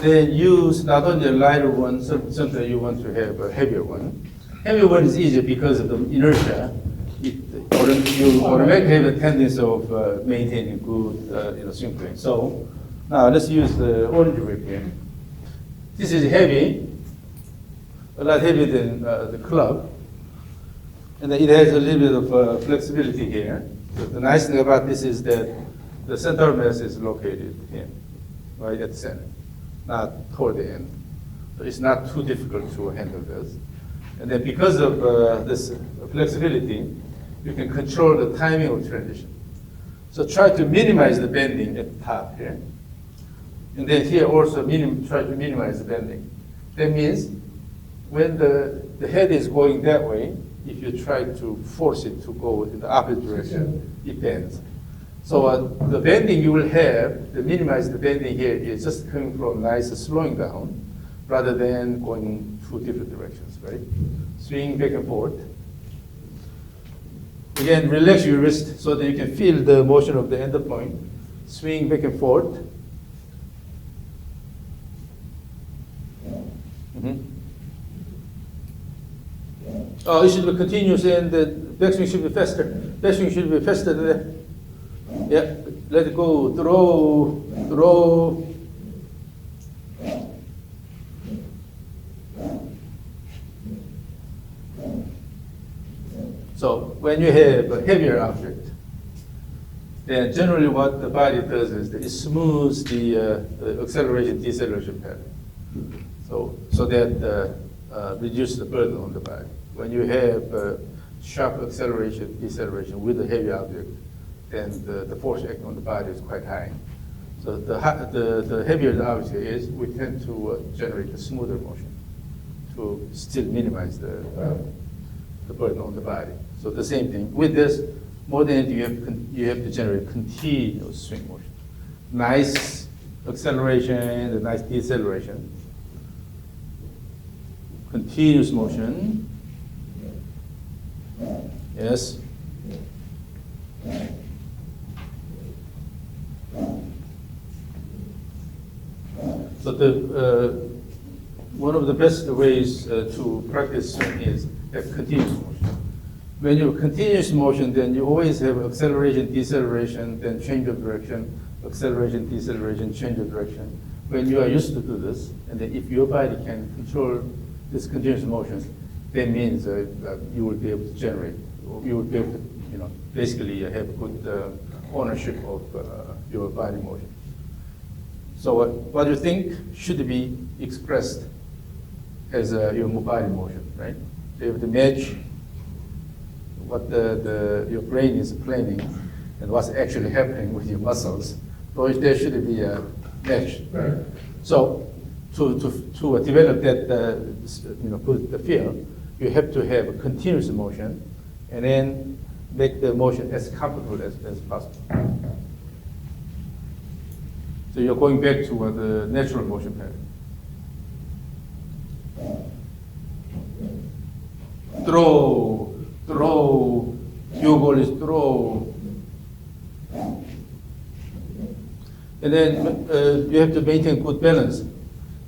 then use not only a lighter one, sometimes you want to have a heavier one. Heavier one is easier because of the inertia. You automatically have a tendency of maintaining good swing plane. So now let's use the orange whip here. This is heavy, a lot heavier than the club. And then it has a little bit of flexibility here. So the nice thing about this is that the center of mass is located here, right at the center, not toward the end. So it's not too difficult to handle this. And then because of this flexibility, you can control the timing of transition. So try to minimize the bending at the top here. And then here also try to minimize the bending. That means when the head is going that way, if you try to force it to go in the opposite direction, it bends. So the bending you will have, to minimize the bending here, is just coming from nice slowing down rather than going two different directions, right? Swing back and forth. Again, relax your wrist so that you can feel the motion of the end point. Swing back and forth. Oh, it should be continuous and the backswing should be faster. Backswing should be faster than that. Yeah, let it go, throw. So when you have a heavier object, then generally what the body does is that it smooths the acceleration, deceleration pattern. So that reduces the burden on the body. When you have sharp acceleration, deceleration with a heavy object, then the force acting on the body is quite high. So the heavier the object is, we tend to generate a smoother motion to still minimize the burden on the body. So the same thing. With this, more than anything, you have to generate continuous swing motion. Nice acceleration and nice deceleration. Continuous motion. Yes. So one of the best ways to practice swing is have continuous motion. When you have continuous motion, then you always have acceleration, deceleration, then change of direction, acceleration, deceleration, change of direction. When you are used to do this, and then if your body can control this continuous motion, that means you will be able to generate, you will be able to, basically have good ownership of your body motion. So what you think should be expressed as your body motion, right? So you have to match what your brain is planning and what's actually happening with your muscles. So there should be a match, right? So to develop that, put the feel, you have to have a continuous motion and then make the motion as comfortable as possible. So you're going back to the natural motion pattern. Throw, your goal is throw. And then you have to maintain good balance.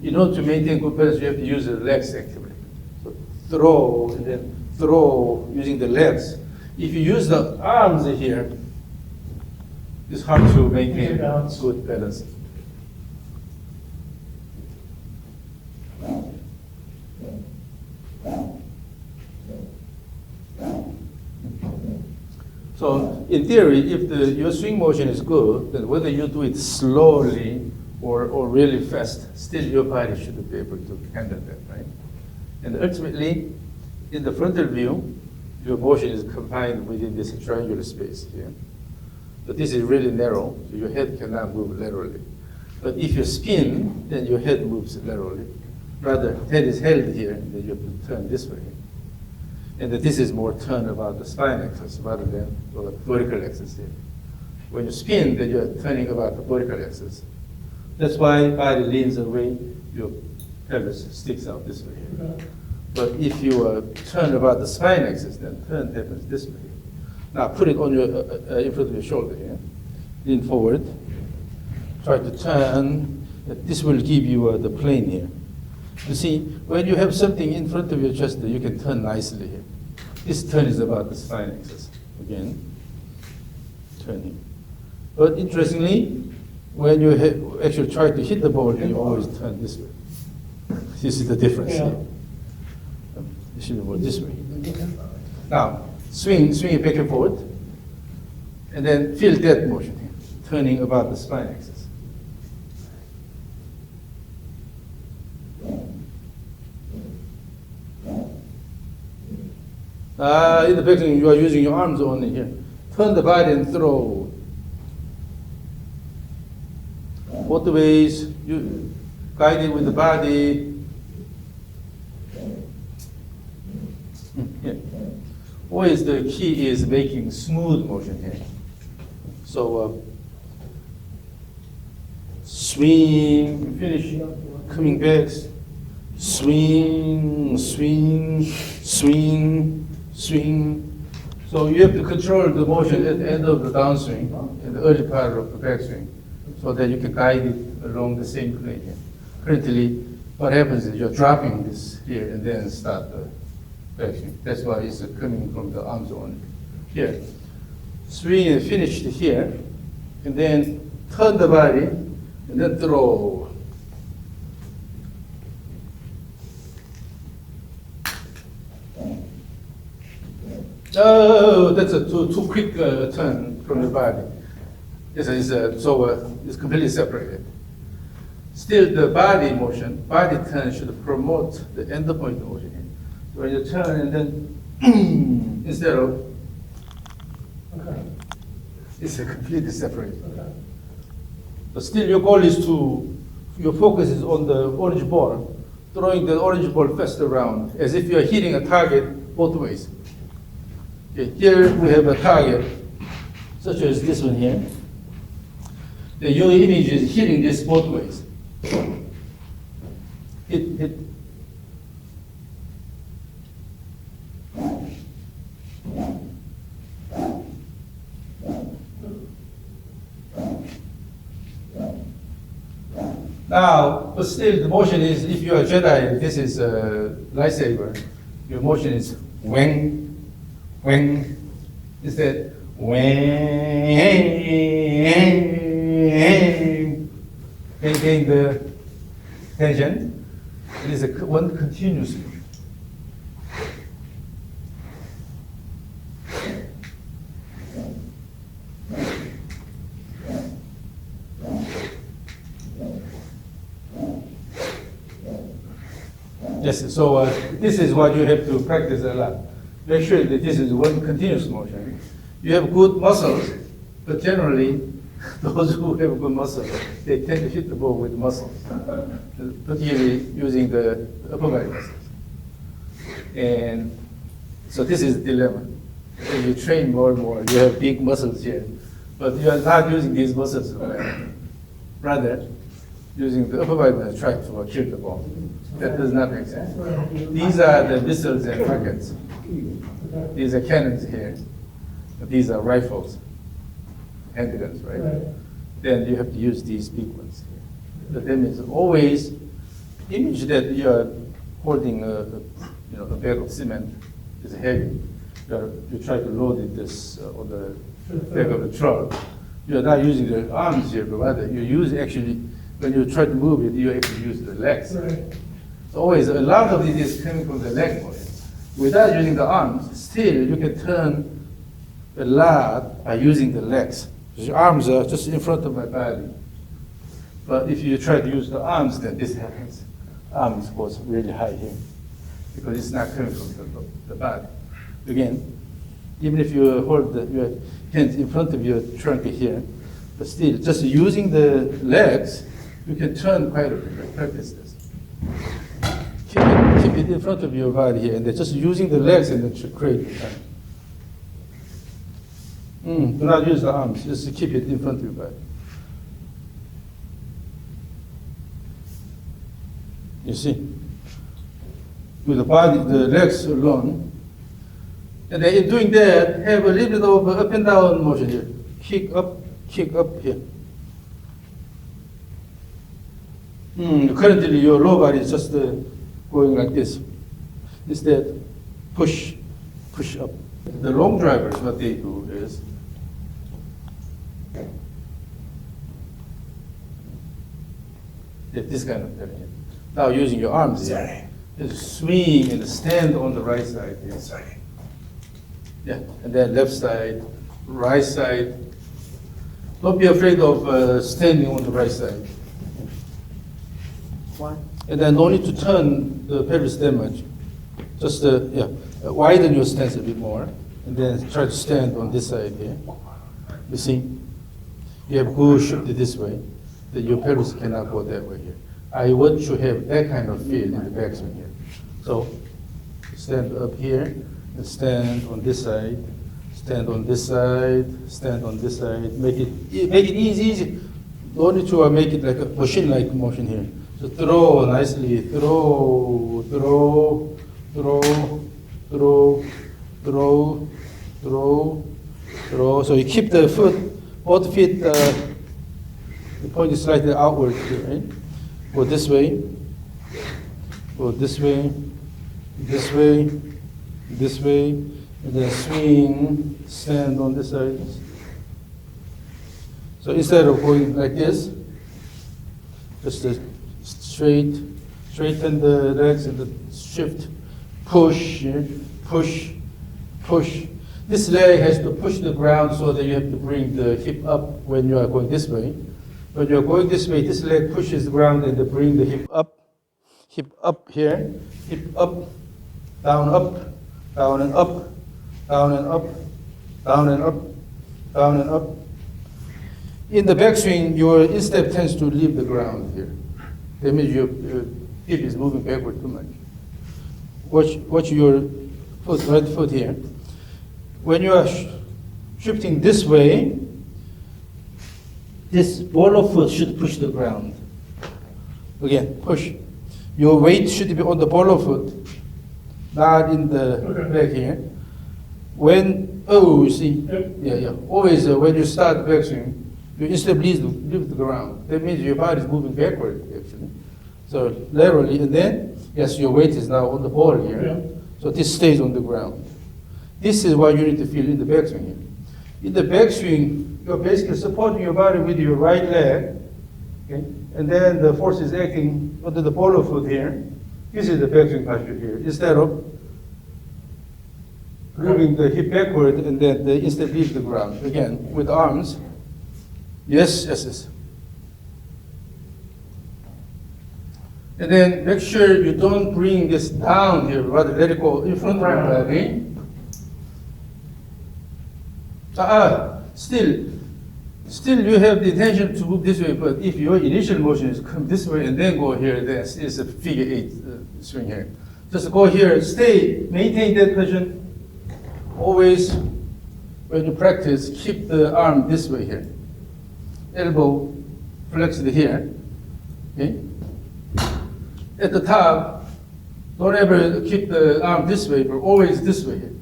In order to maintain good balance, you have to use the legs actively. So throw, and then throw using the legs. If you use the arms here, it's hard to maintain good balance. So in theory, if your swing motion is good, then whether you do it slowly or really fast, still your body should be able to handle that, right? And ultimately, in the frontal view, your motion is confined within this triangular space here. But this is really narrow, so your head cannot move laterally. But if you spin, then your head moves laterally. Rather, head is held here, and then you have to turn this way. And that this is more turn about the spine axis rather than the vertical axis here. When you spin, then you're turning about the vertical axis. That's why body leans away, your pelvis sticks out this way. But if you turn about the spine axis, then turn happens this way. Now put it on your in front of your shoulder here. Lean forward. Try to turn, This will give you the plane here. You see, when you have something in front of your chest, you can turn nicely here. This turn is about the spine axis. Again, turning. But interestingly, when you actually try to hit the ball, you always turn this way. This is the difference here. You should go this way. Now, swing it back and forth, and then feel that motion here, turning about the spine axis. In the backswing, you are using your arms only here. Turn the body and throw. Both ways, you guide it with the body. Yeah. Always the key is making smooth motion here. So swing, finish, coming back, swing, swing, swing, swing. So you have to control the motion at the end of the downswing, in the early part of the backswing, so that you can guide it along the same plane here. Currently, what happens is you're dropping this here and then start the backswing. That's why it's coming from the arms on. Here, swing and finish here, and then turn the body, and then throw. Oh, that's a too quick turn from the body. It's completely separated. Still, the body motion, body turn should promote the end point motion. So when you turn and then instead of, it's a completely separated. But still, your goal is your focus is on the orange ball, throwing the orange ball fast around, as if you are hitting a target both ways. Okay, here we have a target, such as this one here. Your image is hitting this both ways. Hit. Now, but still the motion is, if you are a Jedi, this is a lightsaber, your motion is wang, wang, instead wang, maintain the tension. It is one continuous motion. Yes, so this is what you have to practice a lot. Make sure that this is one continuous motion. You have good muscles, but generally, those who have good muscles, they tend to hit the ball with muscles, particularly using the upper body muscles. And so this is the dilemma. As you train more and more, you have big muscles here, but you are not using these muscles. Rather, using the upper body muscles, try to kill the ball. That does not make sense. These are the missiles and rockets. These are cannons here. These are rifles, handguns, right? Then you have to use these big ones here. But then it's always image that you are holding a bag of cement is heavy. You try to load it this on the back of the truck. You are not using the arms here, but rather you use actually, when you try to move it, you actually use the legs. Right. So always, a lot of it is coming from the leg motion. Without using the arms, still you can turn a lot by using the legs. Your arms are just in front of my body. But if you try to use the arms, then this happens. Arms goes really high here because it's not coming from the body. Again, even if you hold your hands in front of your trunk here, but still, just using the legs, you can turn quite a bit. Practice this. Keep it in front of your body here, and then just using the legs and then create the turn. Do not use the arms, just keep it in front of your body. You see? With the body, the legs alone. And then in doing that, have a little bit of up and down motion here. Kick up here. Currently, your lower body is just going like this. Instead, push up. The long drivers, what they do is, this kind of thing. Now using your arms here, just swing and stand on the right side here. Yeah, and then left side, right side. Don't be afraid of standing on the right side. Why? And then no need to turn the pelvis that much. Just widen your stance a bit more, and then try to stand on this side here. You see, you have good shift this way, that your pelvis cannot go that way here. I want you to have that kind of feel in the backswing here. So stand up here, and stand on this side, stand on this side, stand on this side. Make it easy. Don't need to make it like a machine-like motion here. So throw nicely, throw. So you keep the foot, both feet, the point is slightly outward here, right? Go this way, this way, and then swing, stand on this side. So instead of going like this, just straighten the legs and the shift, push. This leg has to push the ground so that you have to bring the hip up when you are going this way. When you're going this way, this leg pushes the ground and then bring the hip up here, hip up, down and up, down and up, down and up, down and up, down and up. In the backswing, your instep tends to leave the ground here. That means your hip is moving backward too much. Watch your foot, right foot here. When you are shifting this way, this ball of foot should push the ground. Again, push. Your weight should be on the ball of foot, not in the back here. You see, yeah. Always when you start backswing, you instantly leave the ground. That means your body is moving backward, actually. So laterally, and then, yes, your weight is now on the ball here. Yeah. So this stays on the ground. This is what you need to feel in the backswing here. In the backswing, you're basically supporting your body with your right leg, okay? And then the force is acting under the ball of foot here. This is the backswing posture here. Instead of moving the hip backward and then the instead leave the ground. Again, with arms. Yes. And then make sure you don't bring this down here, rather let it go in front of your body. Still you have the intention to move this way, but if your initial motion is come this way and then go here, then it's a figure 8 swing here. Just go here, stay, maintain that position. Always, when you practice, keep the arm this way here. Elbow flexed here, okay? At the top, don't ever keep the arm this way, but always this way here.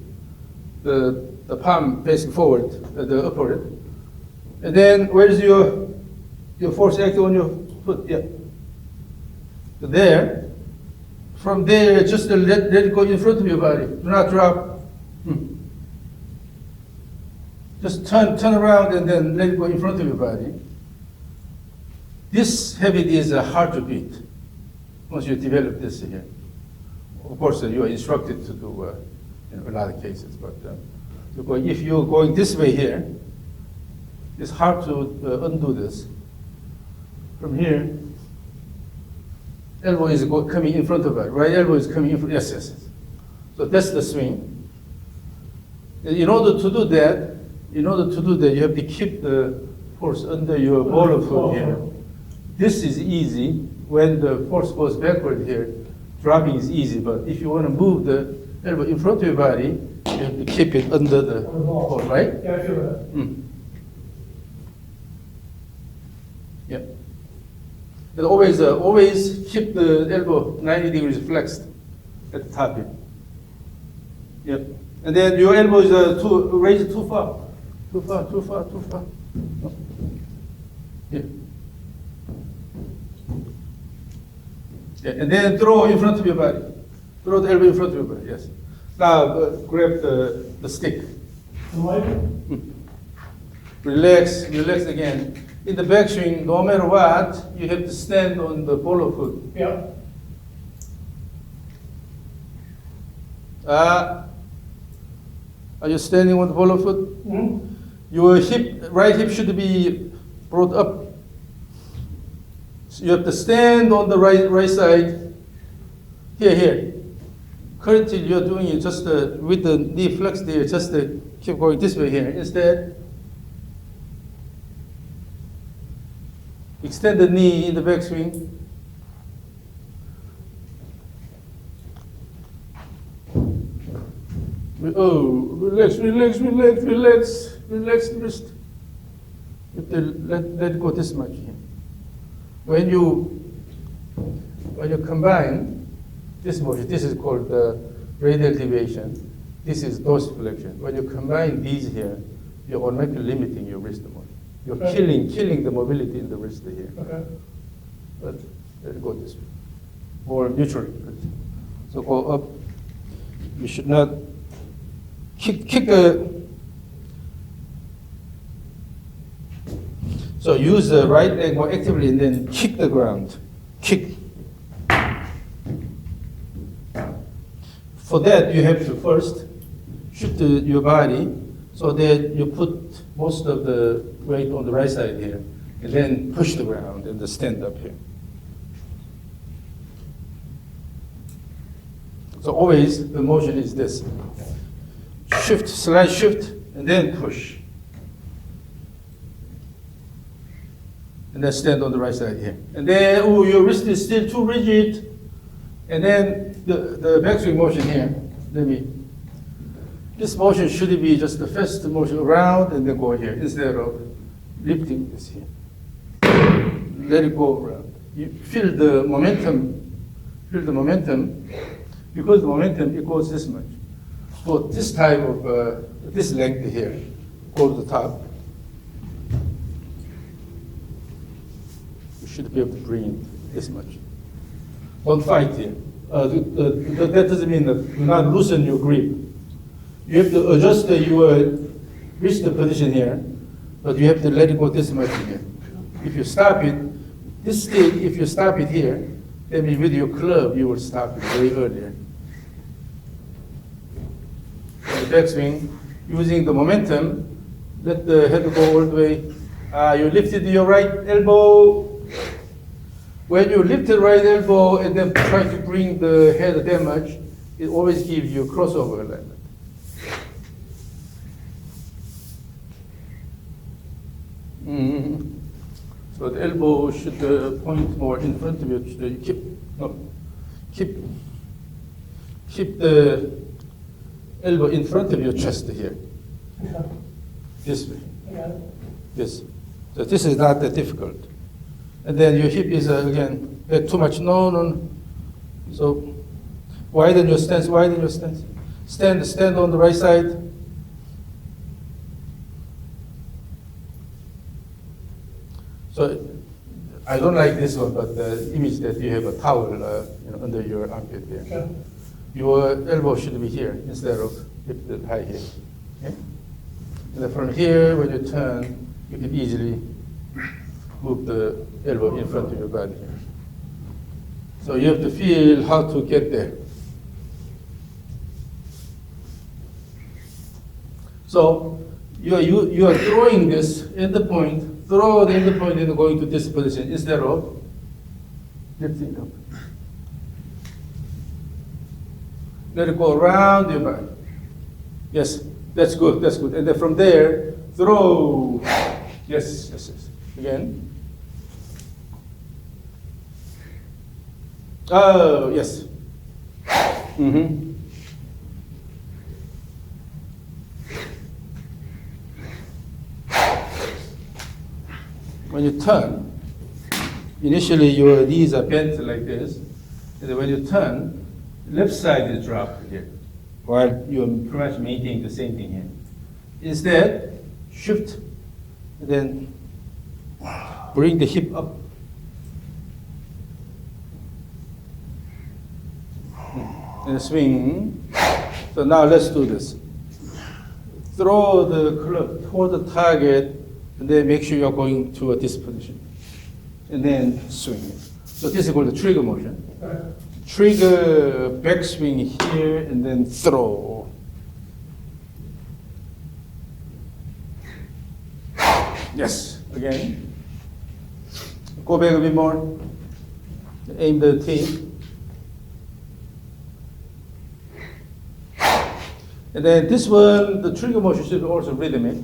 The palm facing forward, the upward. And then where is your force acting on your foot? Yeah. So there. From there, just let it go in front of your body. Do not drop. Just turn around and then let it go in front of your body. This habit is hard to beat once you develop this here. Of course, you are instructed to do in a lot of cases, but if you're going this way here, it's hard to undo this. From here, elbow is coming in front of it. Right elbow is coming in front. Yes. So that's the swing. In order to do that, you have to keep the force under your ball of foot here. This is easy. When the force goes backward here, dropping is easy. But if you want to move the elbow in front of your body, you have to keep it under the ball, right? Yeah, I feel that. Yeah. And always keep the elbow 90 degrees flexed at the top here. Yep. And then your elbow is raise it too far. Too far. No. Here. Okay, and then throw in front of your body. Throw the elbow in front of your body, yes. Now grab the stick. Relax, relax again. In the backswing, no matter what, you have to stand on the ball of foot. Yeah. Are you standing on the ball of foot? Mm-hmm. Your hip, right hip should be brought up. So you have to stand on the right side. Here. Currently, you're doing it just with the knee flexed there, just keep going this way here. Instead, extend the knee in the backswing. Oh, relax, relax, relax, relax, relax the wrist. You have to let it go this much here. When you combine this motion, this is called radial deviation. This is dorsiflexion. When you combine these here, you're automatically limiting your wrist motion. You're killing the mobility in the wrist here. Okay. But let it go this way. More neutrally. So go up. You should not kick a. So use the right leg more actively and then kick the ground. Kick. For that, you have to first shift your body so that you put most of the weight on the right side here, and then push the ground and then stand up here. So always the motion is this. Shift, slight shift, and then push. And then stand on the right side here. And then, oh, your wrist is still too rigid. And then the backswing motion here, this motion should be just the first motion around and then go here instead of lifting this here. Let it go around. You feel the momentum, because the momentum, it goes this much. So this type of, this length here, go to the top. You should be able to bring it this much. Don't fight here. That doesn't mean that do not loosen your grip. You have to adjust your wrist position here, but you have to let it go this much here. If you stop it, this stick, if you stop it here, then with your club, you will stop it way earlier. The backswing, using the momentum, let the head go all the way. You lifted your right elbow. When you lift the right elbow and then try to bring the head that much, it always gives you crossover alignment. Mm-hmm. So the elbow should point more in front of you. Keep the elbow in front of your chest here. Yeah. This way. Yeah. This. So this is not that difficult. And then your hip is, again, too much. No. So widen your stance, Stand on the right side. So I don't like this one, but the image that you have a towel under your armpit there. Okay. Your elbow should be here instead of lifted high here. Okay? And then from here, when you turn, you can easily move the elbow in front of your body here. So you have to feel how to get there. So you are throwing this at the point, throw the end point and going to this position instead of lifting up. Let it go around your body. Yes, that's good. And then from there, throw. Yes. Again. Oh, yes. Mm-hmm. When you turn, initially your knees are bent like this, and then when you turn, left side is dropped here, while you're pretty much maintaining the same thing here. Instead, shift, and then bring the hip up. and swing. So now let's do this. Throw the club toward the target, and then make sure you're going to this position. And then swing it. So this is called the trigger motion. Trigger, backswing here, and then throw. Yes, again. Go back a bit more. Aim the tee. And then this one, the trigger motion should be also rhythmic.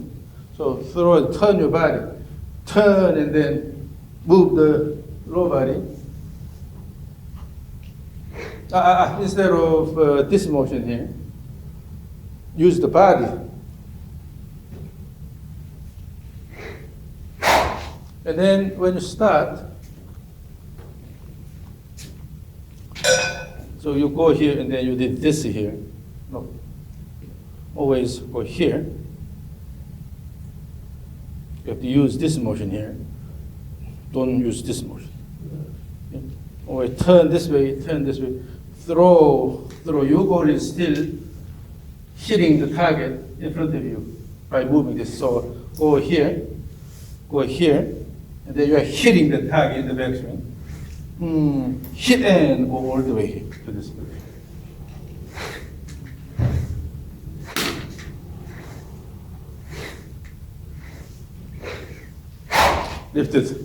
So throw and turn your body. Turn and then move the lower body. Instead of this motion here, use the body. And then when you start, so you go here and then you did this here. No, always go here. You have to use this motion here. Don't use this motion. Okay. Always turn this way, turn this way. Throw. Your goal is still hitting the target in front of you by moving this. So go here, and then you are hitting the target in the backswing. Hit and go all the way here to this way. Lift it.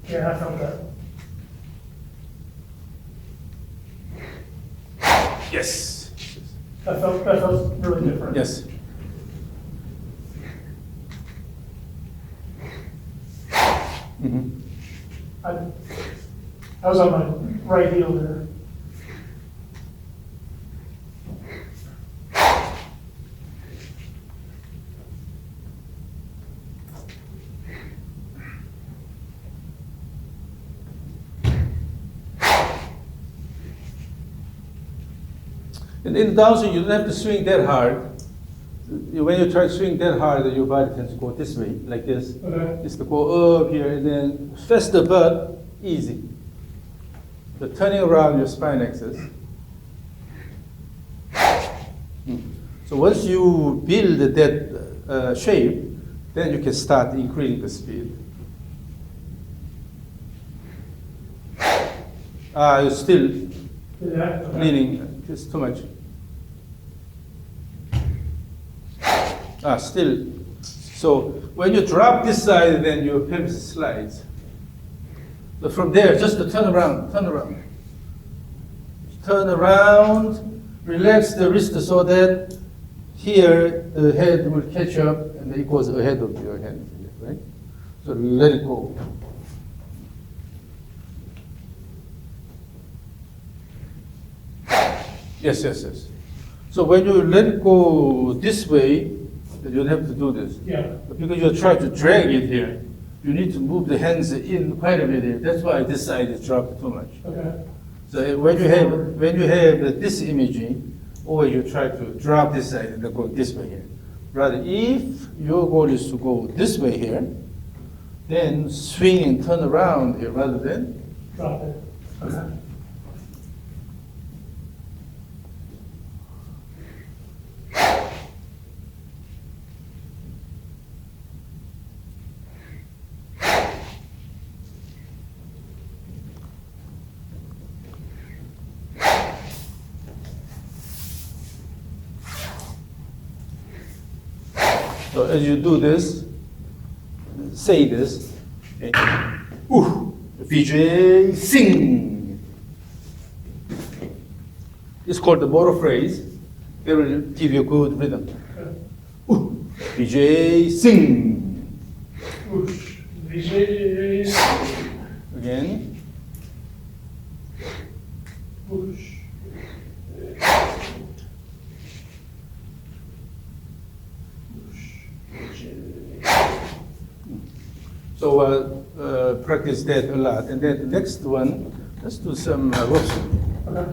Yeah, I felt that. Yes. That felt really different. Yes. I was on my right heel there. And in the downswing, you don't have to swing that hard. When you try to swing that hard, your body tends to go this way, like this. Okay. Just to go up here, and then faster but easy. So turning around your spine axis. So once you build that shape, then you can start increasing the speed. You're still Yeah. Okay. leaning, just too much. Still. So when you drop this side, then your pelvis slides. So from there, just to turn around. Turn around, relax the wrist so that here the head will catch up and it goes ahead of your head, right? So let it go. Yes. So when you let it go this way, you don't have to do this. Yeah. Because you're trying to drag it here, you need to move the hands in quite a bit here. That's why this side is dropped too much. Okay. So when you have this imaging, or you try to drop this side and then go this way here. Rather, if your goal is to go this way here, then swing and turn around here rather than. Drop it. Okay. So as you do this, say this. Okay. Vijay Singh. It's called the motor phrase. It will give you good rhythm. Vijay Singh. Whoosh. Vijay. Again. Whoosh. So practice that a lot. And then the next one, let's do some ropes. Okay.